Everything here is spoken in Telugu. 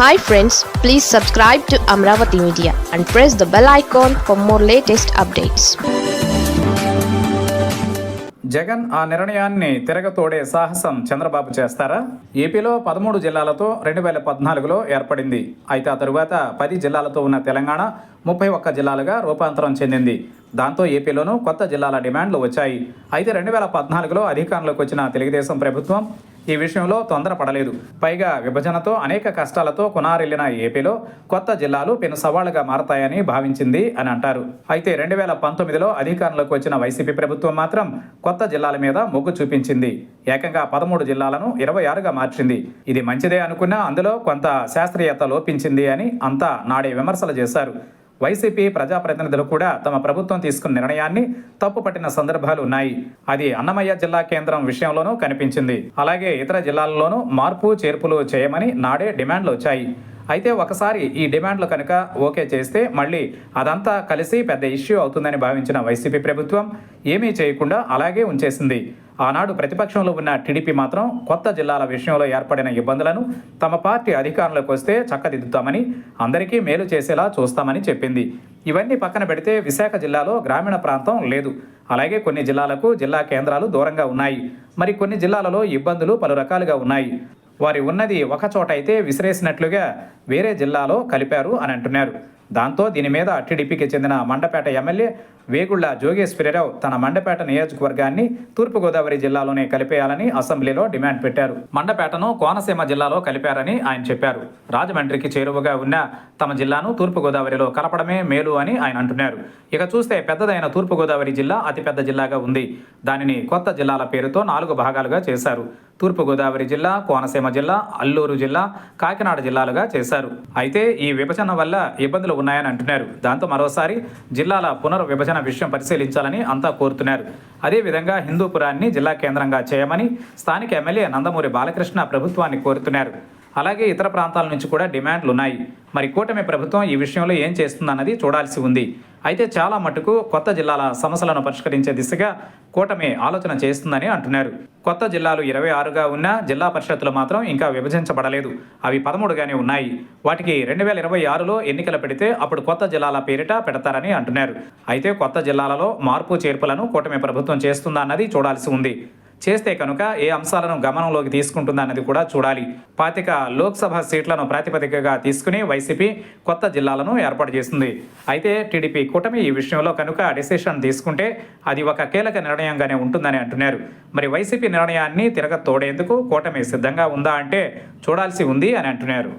Hi friends, please subscribe to Amravati Media and press the bell icon for more latest updates. Jagan ఆ నిర్ణయాన్ని తిరగతోడే సాహసం చంద్రబాబు చేస్తారా? ఏపీలో 13 జిల్లాలతో 2014లో ఏర్పడింది. అయితే ఆ తరువాత 10 జిల్లాలతో ఉన్న తెలంగాణ 31 జిల్లాలుగా రూపాంతరం చెందింది. దాంతో ఏపీలోనూ కొత్త జిల్లాల డిమాండ్లు వచ్చాయి. అయితే 2014లో అధికారంలోకి వచ్చిన తెలుగుదేశం ప్రభుత్వం ఈ విషయంలో తొందరపడలేదు. పైగా విభజనతో అనేక కష్టాలతో కొనారెళ్లిన ఏపీలో కొత్త జిల్లాలు పెను సవాళ్లుగా మారతాయని భావించింది అని అంటారు. అయితే 2019లో అధికారంలోకి వచ్చిన వైసీపీ ప్రభుత్వం మాత్రం కొత్త జిల్లాల మీద మొగ్గు చూపించింది. ఏకంగా 13 జిల్లాలను 26గా మార్చింది. ఇది మంచిదే అనుకున్నా అందులో కొంత శాస్త్రీయత లోపించింది అని అంతా నాడే విమర్శలు చేశారు. వైసీపీ ప్రజాప్రతినిధులు కూడా తమ ప్రభుత్వం తీసుకున్న నిర్ణయాన్ని తప్పుపట్టిన సందర్భాలు ఉన్నాయి. అది అన్నమయ్య జిల్లా కేంద్రం విషయంలోనూ కనిపించింది. అలాగే ఇతర జిల్లాల్లోనూ మార్పు చేర్పులు చేయమని నాడే డిమాండ్లు వచ్చాయి. అయితే ఒకసారి ఈ డిమాండ్లు కనుక ఓకే చేస్తే మళ్ళీ అదంతా కలిసి పెద్ద ఇష్యూ అవుతుందని భావించిన వైసీపీ ప్రభుత్వం ఏమీ చేయకుండా అలాగే ఉంచేసింది. ఆనాడు ప్రతిపక్షంలో ఉన్న టీడీపీ మాత్రం కొత్త జిల్లాల విషయంలో ఏర్పడిన ఇబ్బందులను తమ పార్టీ అధికారంలోకి వస్తే చక్కదిద్దుతామని, అందరికీ మేలు చేసేలా చూస్తామని చెప్పింది. ఇవన్నీ పక్కన పెడితే విశాఖ జిల్లాలో గ్రామీణ ప్రాంతం లేదు. అలాగే కొన్ని జిల్లాలకు జిల్లా కేంద్రాలు దూరంగా ఉన్నాయి. మరి కొన్ని జిల్లాలలో ఇబ్బందులు పలు రకాలుగా ఉన్నాయి. వారి ఉన్నది ఒక చోట అయితే విసిరేసినట్లుగా వేరే జిల్లాలో కలిపారు అని అంటున్నారు. దాంతో దీని మీద టీడీపీకి చెందిన మండపేట ఎమ్మెల్యే వేగుళ్ల జోగేశ్వరరావు తన మండపేట నియోజకవర్గాన్ని తూర్పుగోదావరి జిల్లాలోనే కలిపేయాలని అసెంబ్లీలో డిమాండ్ పెట్టారు. మండపేటను కోనసీమ జిల్లాలో కలిపారని ఆయన చెప్పారు. రాజమండ్రికి చేరువగా ఉన్న తమ జిల్లాను తూర్పుగోదావరిలో కలపడమే మేలు అని ఆయన అంటున్నారు. ఇక చూస్తే పెద్దదైన తూర్పుగోదావరి జిల్లా అతిపెద్ద జిల్లాగా ఉంది. దానిని కొత్త జిల్లాల పేరుతో 4 భాగాలుగా చేశారు. తూర్పుగోదావరి జిల్లా, కోనసీమ జిల్లా, అల్లూరు జిల్లా, కాకినాడ జిల్లాలుగా చేశారు. అయితే ఈ విభజన వల్ల ఇబ్బందులు ఉన్నాయని అంటున్నారు. దాంతో మరోసారి జిల్లాల పునర్విభజన విషయం పరిశీలించాలని అంతా కోరుతున్నారు. అదేవిధంగా హిందూపురాన్ని జిల్లా కేంద్రంగా చేయమని స్థానిక ఎమ్మెల్యే నందమూరి బాలకృష్ణ ప్రభుత్వాన్ని కోరుతున్నారు. అలాగే ఇతర ప్రాంతాల నుంచి కూడా డిమాండ్లు ఉన్నాయి. మరి కూటమి ప్రభుత్వం ఈ విషయంలో ఏం చేస్తుందన్నది చూడాల్సి ఉంది. అయితే చాలా మటుకు కొత్త జిల్లాల సమస్యలను పరిష్కరించే దిశగా కూటమి ఆలోచన చేస్తుందని అంటున్నారు. కొత్త జిల్లాలు 26గా ఉన్న జిల్లా పరిషత్తులు మాత్రం ఇంకా విభజించబడలేదు. అవి 13గానే ఉన్నాయి. వాటికి 2026లో ఎన్నికలు పెడితే అప్పుడు కొత్త జిల్లాల పేరిట పెడతారని అంటున్నారు. అయితే కొత్త జిల్లాలలో మార్పు చేర్పులను కూటమి ప్రభుత్వం చేస్తుందా అన్నది చూడాల్సి ఉంది. చేస్తే కనుక ఏ అంశాలను గమనంలోకి తీసుకుంటుందన్నది కూడా చూడాలి. 25 లోక్సభ సీట్లను ప్రాతిపదికగా తీసుకుని వైసీపీ కొత్త జిల్లాలను ఏర్పాటు చేస్తుంది. అయితే టీడీపీ కూటమి ఈ విషయంలో కనుక డెసిషన్ తీసుకుంటే అది ఒక కీలక నిర్ణయంగానే ఉంటుందని అంటున్నారు. మరి వైసీపీ నిర్ణయాన్ని తిరగ తోడేందుకు కూటమి సిద్ధంగా ఉందా అంటే చూడాల్సి ఉంది అని అంటున్నారు.